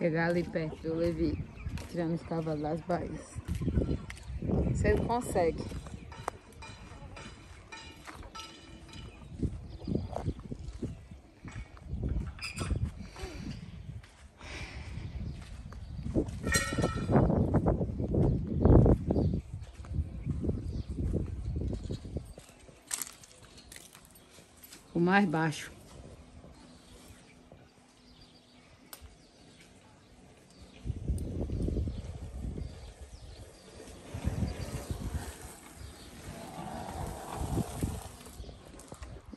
Chegar ali perto do Levi, tirando os cavalos das baias. Se ele consegue. O mais baixo.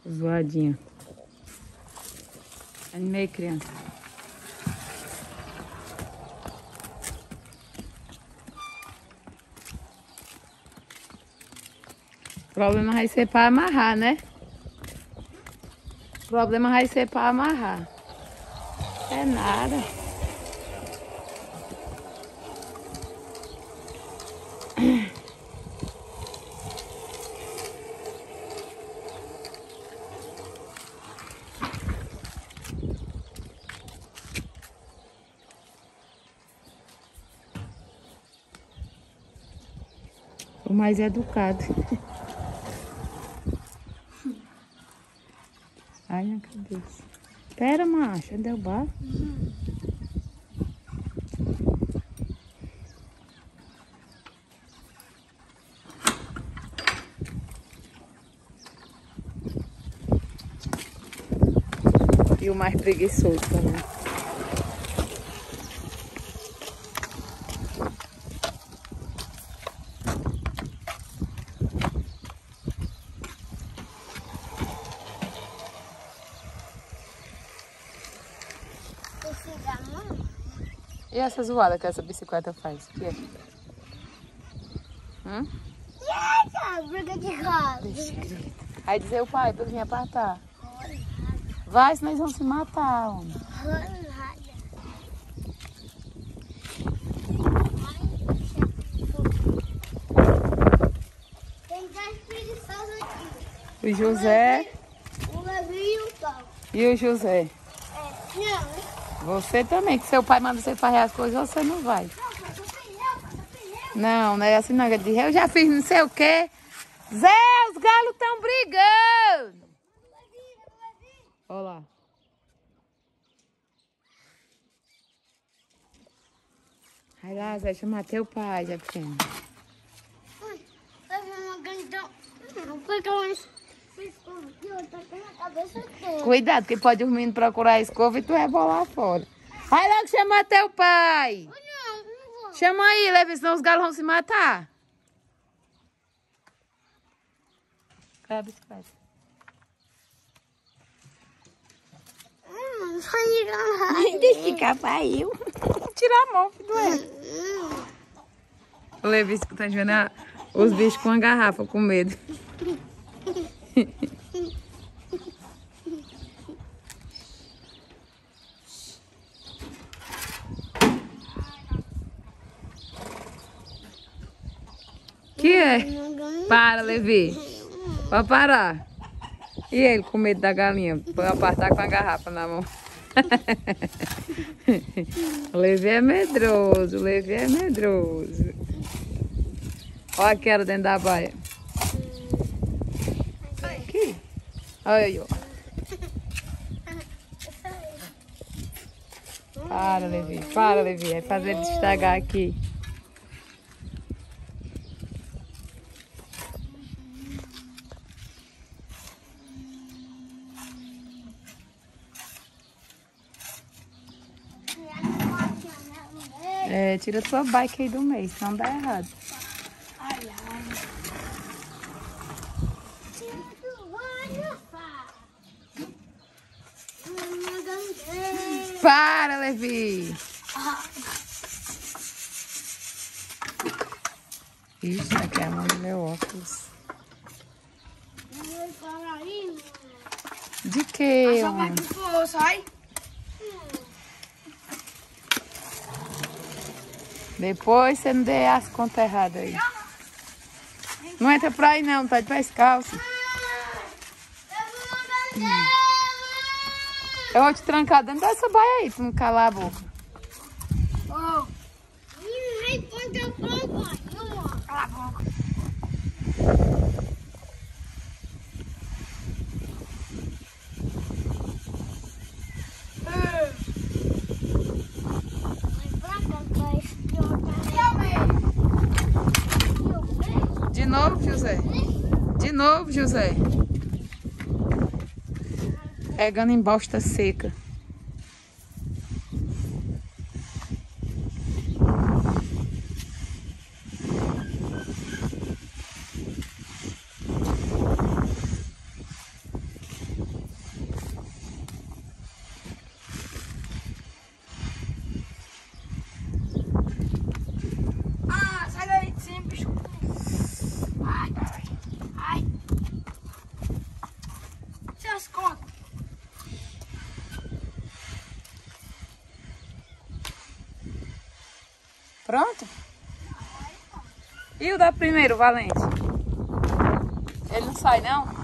Zoadinho. Animei, criança. O problema vai ser para amarrar, né? O problema vai ser para amarrar. É nada. O mais educado. Ai, minha cabeça. Espera, macho, deu barro. E o mais preguiçoso também. E essa zoada que essa bicicleta faz? O que é? Briga de roda. Aí dizer o pai pra vir apartar. Vai, senão eles vão se matar, homem. Tem 10 preguiçosos aqui. O José. O Levi e o Paulo. E o José. Não. Você também, que seu pai manda você fazer as coisas, você não vai. Não, não é assim não. Eu já fiz não sei o quê. Zé, os galos estão brigando. Olha lá. Vai lá, Zé, chamar teu pai, Zé Pequeno. Cuidado, que pode os meninos procurar a escova e tu rebolar fora. Vai logo chamar teu pai. Não. Chama aí, leve, senão os galos vão se matar. Cadê a bicicleta? Deixa ficar, caiu. Tira a mão, filho doente. O Levi tá vendo os bichos com a garrafa, com medo. Que é? Para, Levi. Pode parar. E ele com medo da galinha. Foi apartar com a garrafa na mão. O Levi é medroso. O Levi é medroso. Olha aquela dentro da baia. Aqui. Olha aí, ó. Para, Levi. Para, Levi. Vai fazer ele estragar aqui. É, tira tua bike aí do meio, senão dá errado. Para, Levi! Ixi, aqui é a mão do meu óculos. De que, homem? Sai. Depois você não dê as contas erradas aí. Não entra pra aí não, tá de pé descalço. Eu vou te trancar dentro dessa baia aí, pra não calar a boca. Cala a boca. De novo, José. De novo, José. Pegando em bosta seca. Sai daí de cima, bicho. Ai, ai. Tira as contas. Pronto? E o da primeiro, Valente? Ele não sai, não?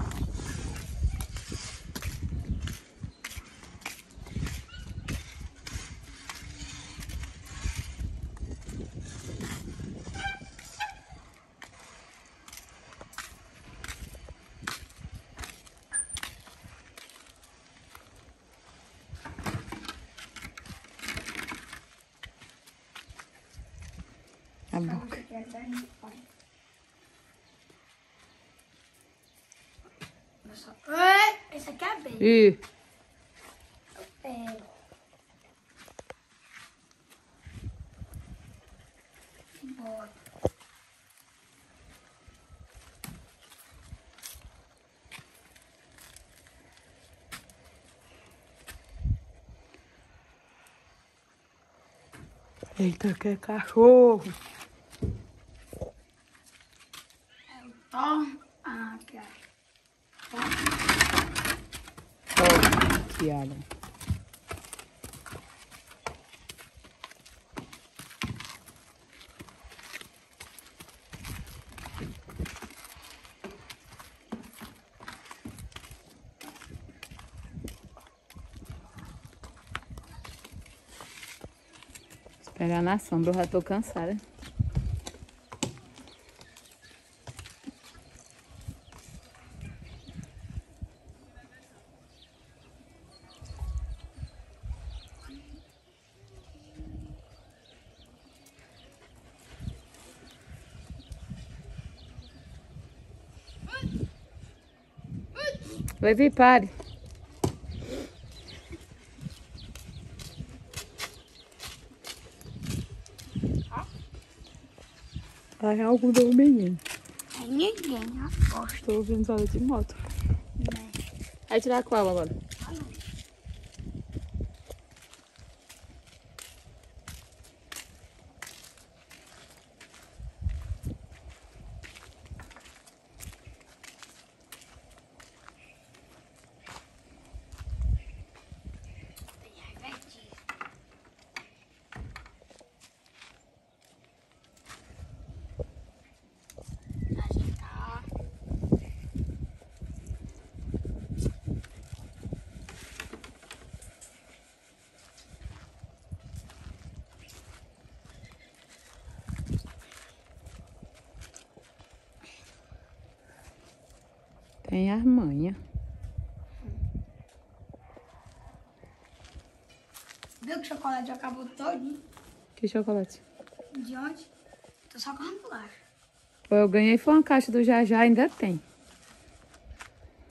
A boca. Esse aqui é bem. Ih, Bora. eita, que cachorro. Aqui, ó. Ó, que água. Esperar na sombra, eu já tô cansada. Levi, pare. Lá é algo do menino. É ninguém, ó. Estou ouvindo barulho de moto. Vai tirar qual agora? Tem as manhas. Viu que o chocolate já acabou todinho Que chocolate? de ontem? Tô só com a bolacha. Eu ganhei foi uma caixa do Jajá, ainda tem.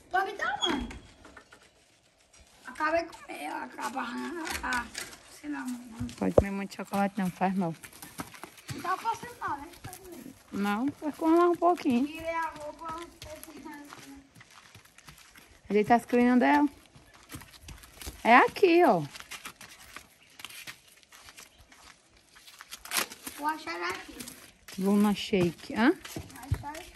Pode me dar, mãe. Acabei de comer, acaba sei lá, não Pode comer muito chocolate não, faz mal. tá fácil não, né? Não, vai comer lá um pouquinho. Tirei a roupa, Ajeita as crinas dela. É aqui, ó. vou achar aqui. Luna Shake. Hã? Achar aqui.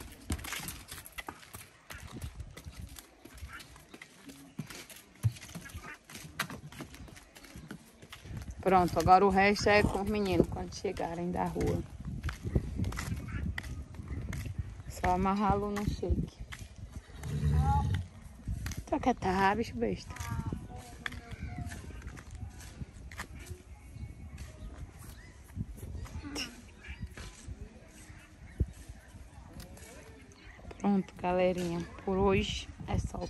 Pronto, agora o resto é com os meninos quando chegarem da rua. Só amarrar a Luna Shake. Só que tá, bicho besta. Pronto, galerinha. Por hoje é só.